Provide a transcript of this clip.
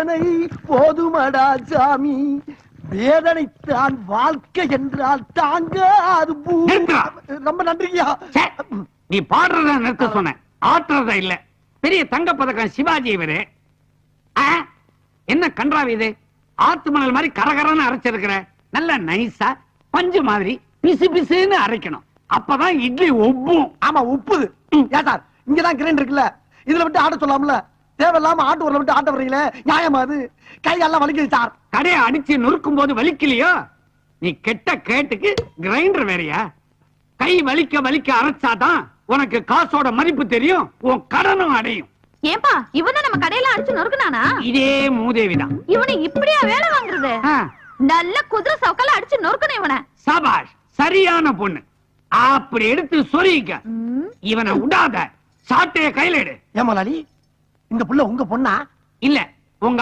வேதனை போதுமடா சாமி, வேதனைத்தான் வாழ்க்கை என்றால் தாங்க அது ரொம்ப நன்றியா. நீ பாடுறத நிறுத்த சொன்ன, ஆட்டுறத இல்ல. பெரிய தங்க பதக்கம் சிவாஜி இவரு. என்ன கன்றாவி இது? ஆத்து மணல் மாதிரி கரகரன்னு அரைச்சிருக்கிற. நல்ல நைஸா பஞ்சு மாதிரி பிசு பிசுன்னு அரைக்கணும், அப்பதான் இட்லி ஒப்பும். ஆமா உப்புது. ஏன் சார் இங்கதான் கிரைண்டர் இருக்குல்ல, இதுல விட்டு ஆட்ட சொல்லாமல, தேவையில்லாம ஆட்டு ஊர்ல விட்டு ஆட்ட வர்றீங்களே, நியாயமா அது? கையெல்லாம் வலிக்குது சார். கடையை அடிச்சு நொறுக்கும் போது வலிக்கலையோ? நீ கெட்ட கேட்டுக்கு கிரைண்டர் வேறையா? கை வலிக்க வலிக்க அரைச்சாதான் உனக்கு காசோட மதிப்பு தெரியும், உன் கடனும் அடையும். ஏன்பா இவனை நம்ம கடையில அடிச்சு நொறுக்குனானா? இதே மூதேவிதான். இவனை இப்படியா வேலை வாங்குறது? நல்ல குதிரை சவுக்கால அடிச்சு நொறுக்கணும் இவனை. சபாஷ், சரியான பொண்ணு. அப்படி எடுத்து சொரிக்க. இவனை விடாத, சாட்டைய கையில எடு. ஏமாலாளி, இந்த புள்ள உங்க பொண்ணா? இல்ல, உங்க